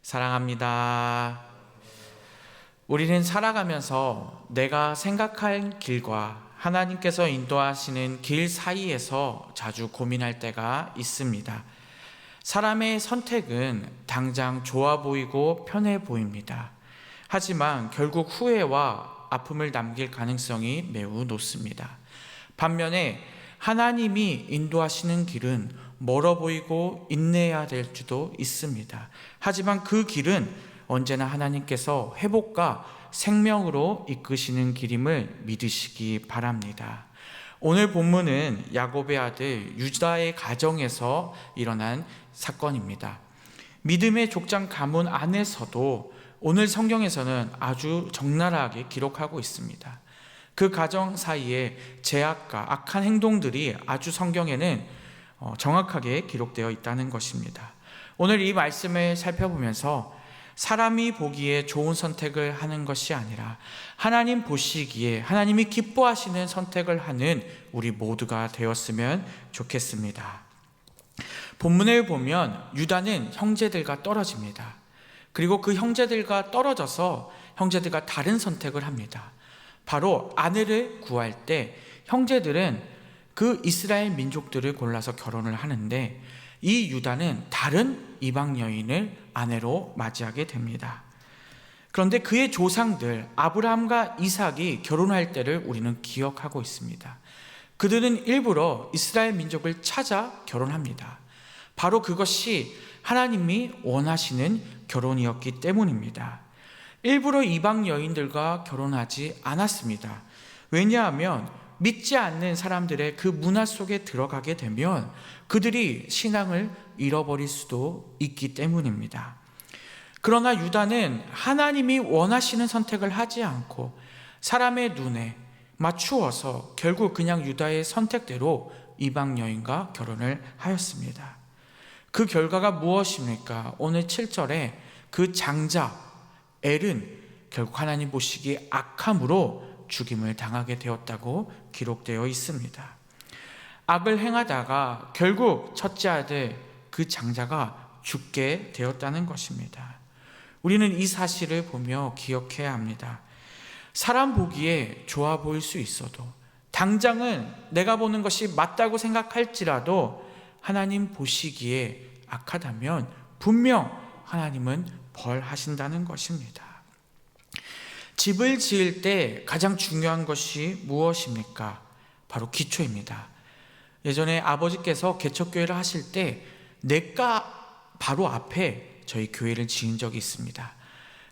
사랑합니다. 우리는 살아가면서 내가 생각할 길과 하나님께서 인도하시는 길 사이에서 자주 고민할 때가 있습니다. 사람의 선택은 당장 좋아 보이고 편해 보입니다. 하지만 결국 후회와 아픔을 남길 가능성이 매우 높습니다. 반면에 하나님이 인도하시는 길은 멀어 보이고 인내해야 될 수도 있습니다. 하지만 그 길은 언제나 하나님께서 회복과 생명으로 이끄시는 길임을 믿으시기 바랍니다. 오늘 본문은 야곱의 아들 유다의 가정에서 일어난 사건입니다. 믿음의 족장 가문 안에서도 오늘 성경에서는 아주 적나라하게 기록하고 있습니다. 그 가정 사이에 제약과 악한 행동들이 아주 성경에는 정확하게 기록되어 있다는 것입니다. 오늘 이 말씀을 살펴보면서 사람이 보기에 좋은 선택을 하는 것이 아니라 하나님 보시기에 하나님이 기뻐하시는 선택을 하는 우리 모두가 되었으면 좋겠습니다. 본문을 보면 유다는 형제들과 떨어집니다. 그리고 그 형제들과 떨어져서 형제들과 다른 선택을 합니다. 바로 아내를 구할 때 형제들은 그 이스라엘 민족들을 골라서 결혼을 하는데 이 유다는 다른 이방 여인을 아내로 맞이하게 됩니다. 그런데 그의 조상들 아브라함과 이삭이 결혼할 때를 우리는 기억하고 있습니다. 그들은 일부러 이스라엘 민족을 찾아 결혼합니다. 바로 그것이 하나님이 원하시는 결혼이었기 때문입니다. 일부러 이방 여인들과 결혼하지 않았습니다. 왜냐하면 믿지 않는 사람들의 그 문화 속에 들어가게 되면 그들이 신앙을 잃어버릴 수도 있기 때문입니다. 그러나 유다는 하나님이 원하시는 선택을 하지 않고 사람의 눈에 맞추어서 결국 그냥 유다의 선택대로 이방 여인과 결혼을 하였습니다. 그 결과가 무엇입니까? 오늘 7절에 그 장자 엘은 결국 하나님 보시기에 악함으로 죽임을 당하게 되었다고 기록되어 있습니다. 악을 행하다가 결국 첫째 아들 그 장자가 죽게 되었다는 것입니다. 우리는 이 사실을 보며 기억해야 합니다. 사람 보기에 좋아 보일 수 있어도 당장은 내가 보는 것이 맞다고 생각할지라도 하나님 보시기에 악하다면 분명 하나님은 벌하신다는 것입니다. 집을 지을 때 가장 중요한 것이 무엇입니까? 바로 기초입니다. 예전에 아버지께서 개척교회를 하실 때 냇가 바로 앞에 저희 교회를 지은 적이 있습니다.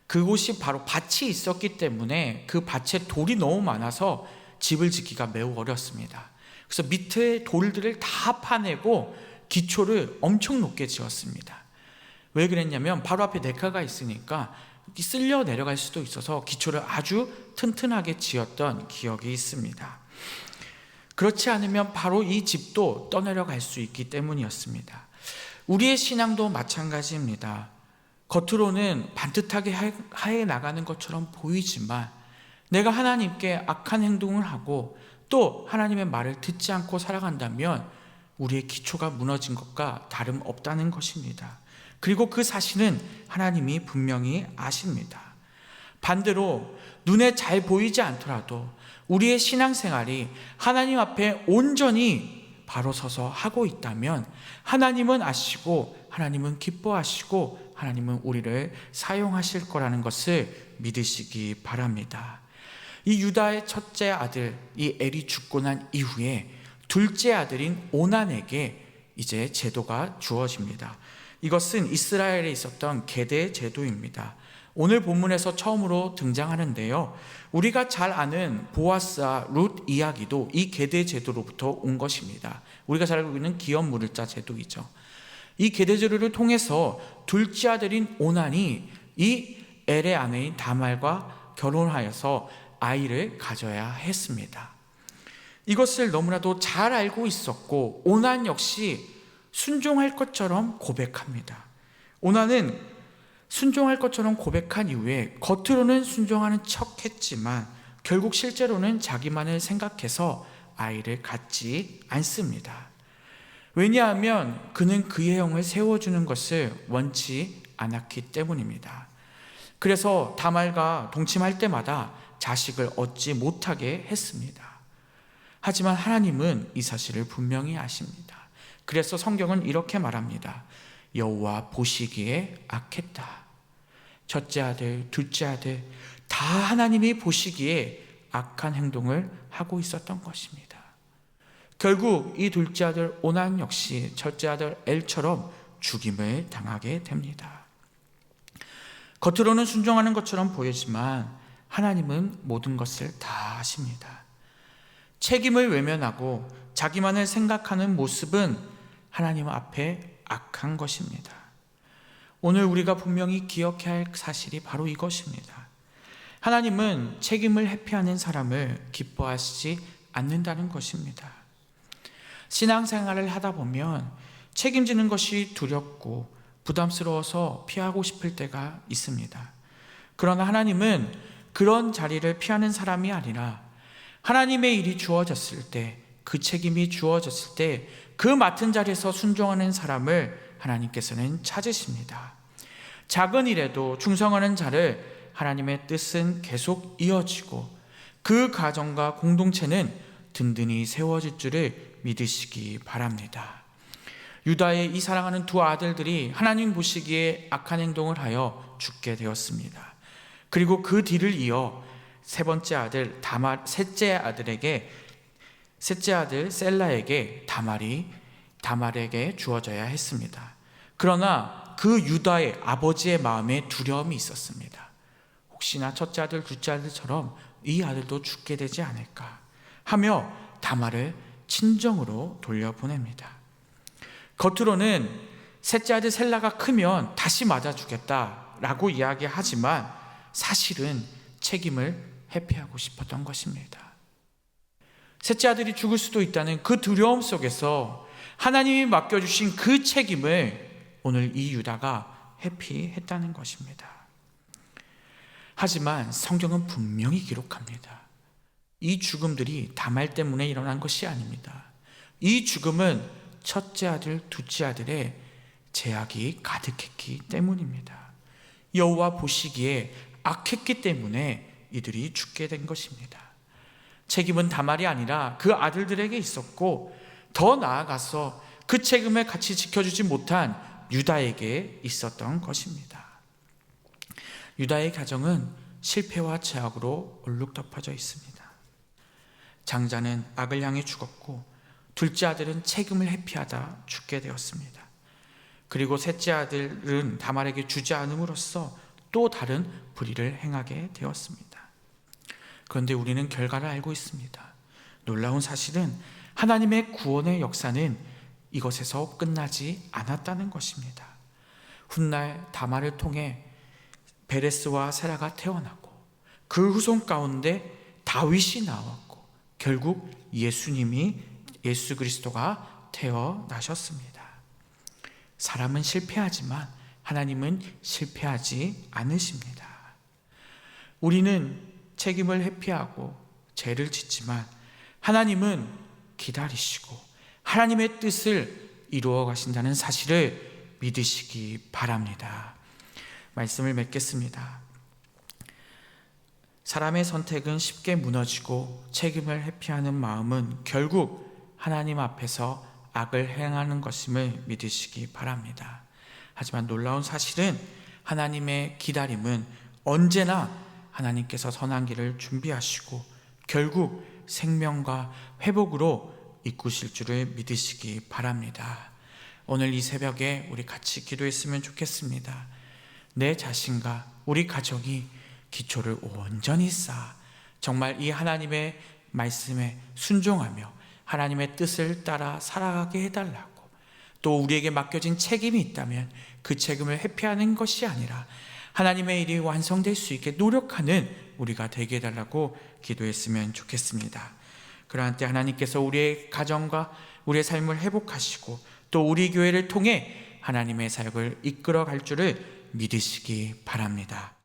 그곳이 바로 밭이 있었기 때문에 그 밭에 돌이 너무 많아서 집을 짓기가 매우 어렵습니다. 그래서 밑에 돌들을 다 파내고 기초를 엄청 높게 지었습니다. 왜 그랬냐면 바로 앞에 냇가가 있으니까 쓸려 내려갈 수도 있어서 기초를 아주 튼튼하게 지었던 기억이 있습니다. 그렇지 않으면 바로 이 집도 떠내려갈 수 있기 때문이었습니다. 우리의 신앙도 마찬가지입니다. 겉으로는 반듯하게 하해 나가는 것처럼 보이지만 내가 하나님께 악한 행동을 하고 또 하나님의 말을 듣지 않고 살아간다면 우리의 기초가 무너진 것과 다름없다는 것입니다. 그리고 그 사실은 하나님이 분명히 아십니다. 반대로 눈에 잘 보이지 않더라도 우리의 신앙생활이 하나님 앞에 온전히 바로 서서 하고 있다면 하나님은 아시고 하나님은 기뻐하시고 하나님은 우리를 사용하실 거라는 것을 믿으시기 바랍니다. 이 유다의 첫째 아들 이 엘이 죽고 난 이후에 둘째 아들인 오난에게 이제 제도가 주어집니다. 이것은 이스라엘에 있었던 계대 제도입니다. 오늘 본문에서 처음으로 등장하는데요. 우리가 잘 아는 보아스와 룻 이야기도 이 계대 제도로부터 온 것입니다. 우리가 잘 알고 있는 기업무를자 제도이죠. 이 계대 제도를 통해서 둘째 아들인 오난이 이 엘의 아내인 다말과 결혼하여서 아이를 가져야 했습니다. 이것을 너무나도 잘 알고 있었고 오난 역시 순종할 것처럼 고백합니다. 오난은 순종할 것처럼 고백한 이후에 겉으로는 순종하는 척 했지만 결국 실제로는 자기만을 생각해서 아이를 갖지 않습니다. 왜냐하면 그는 그의 형을 세워주는 것을 원치 않았기 때문입니다. 그래서 다말과 동침할 때마다 자식을 얻지 못하게 했습니다. 하지만 하나님은 이 사실을 분명히 아십니다. 그래서 성경은 이렇게 말합니다. 여호와 보시기에 악했다. 첫째 아들, 둘째 아들 다 하나님이 보시기에 악한 행동을 하고 있었던 것입니다. 결국 이 둘째 아들 오난 역시 첫째 아들 엘처럼 죽임을 당하게 됩니다. 겉으로는 순종하는 것처럼 보이지만 하나님은 모든 것을 다 아십니다. 책임을 외면하고 자기만을 생각하는 모습은 하나님 앞에 악한 것입니다. 오늘 우리가 분명히 기억해야 할 사실이 바로 이것입니다. 하나님은 책임을 회피하는 사람을 기뻐하시지 않는다는 것입니다. 신앙생활을 하다 보면 책임지는 것이 두렵고 부담스러워서 피하고 싶을 때가 있습니다. 그러나 하나님은 그런 자리를 피하는 사람이 아니라 하나님의 일이 주어졌을 때, 그 책임이 주어졌을 때 그 맡은 자리에서 순종하는 사람을 하나님께서는 찾으십니다. 작은 일에도 충성하는 자를 하나님의 뜻은 계속 이어지고 그 가정과 공동체는 든든히 세워질 줄을 믿으시기 바랍니다. 유다의 이 사랑하는 두 아들들이 하나님 보시기에 악한 행동을 하여 죽게 되었습니다. 그리고 그 뒤를 이어 셋째 아들 셀라에게 다말에게 주어져야 했습니다. 그러나 그 유다의 아버지의 마음에 두려움이 있었습니다. 혹시나 첫째 아들, 둘째 아들처럼 이 아들도 죽게 되지 않을까 하며 다말을 친정으로 돌려보냅니다. 겉으로는 셋째 아들 셀라가 크면 다시 맞아주겠다라고 이야기하지만 사실은 책임을 회피하고 싶었던 것입니다. 셋째 아들이 죽을 수도 있다는 그 두려움 속에서 하나님이 맡겨주신 그 책임을 오늘 이 유다가 회피했다는 것입니다. 하지만 성경은 분명히 기록합니다. 이 죽음들이 다말 때문에 일어난 것이 아닙니다. 이 죽음은 첫째 아들, 둘째 아들의 죄악이 가득했기 때문입니다. 여호와 보시기에 악했기 때문에 이들이 죽게 된 것입니다. 책임은 다말이 아니라 그 아들들에게 있었고 더 나아가서 그 책임을 같이 지켜주지 못한 유다에게 있었던 것입니다. 유다의 가정은 실패와 죄악으로 얼룩덮어져 있습니다. 장자는 악을 향해 죽었고 둘째 아들은 책임을 회피하다 죽게 되었습니다. 그리고 셋째 아들은 다말에게 주지 않음으로써 또 다른 불의를 행하게 되었습니다. 그런데 우리는 결과를 알고 있습니다. 놀라운 사실은 하나님의 구원의 역사는 이것에서 끝나지 않았다는 것입니다. 훗날 다말을 통해 베레스와 세라가 태어나고 그 후손 가운데 다윗이 나왔고 결국 예수 그리스도가 태어나셨습니다. 사람은 실패하지만 하나님은 실패하지 않으십니다. 우리는 책임을 회피하고 죄를 짓지만 하나님은 기다리시고 하나님의 뜻을 이루어 가신다는 사실을 믿으시기 바랍니다. 말씀을 맺겠습니다. 사람의 선택은 쉽게 무너지고 책임을 회피하는 마음은 결국 하나님 앞에서 악을 행하는 것임을 믿으시기 바랍니다. 하지만 놀라운 사실은 하나님의 기다림은 언제나 하나님께서 선한 길을 준비하시고 결국 생명과 회복으로 이끄실 줄을 믿으시기 바랍니다. 오늘 이 새벽에 우리 같이 기도했으면 좋겠습니다. 내 자신과 우리 가정이 기초를 온전히 쌓아 정말 이 하나님의 말씀에 순종하며 하나님의 뜻을 따라 살아가게 해달라고, 또 우리에게 맡겨진 책임이 있다면 그 책임을 회피하는 것이 아니라 하나님의 일이 완성될 수 있게 노력하는 우리가 되게 해달라고 기도했으면 좋겠습니다. 그러한 때 하나님께서 우리의 가정과 우리의 삶을 회복하시고 또 우리 교회를 통해 하나님의 사역을 이끌어 갈 줄을 믿으시기 바랍니다.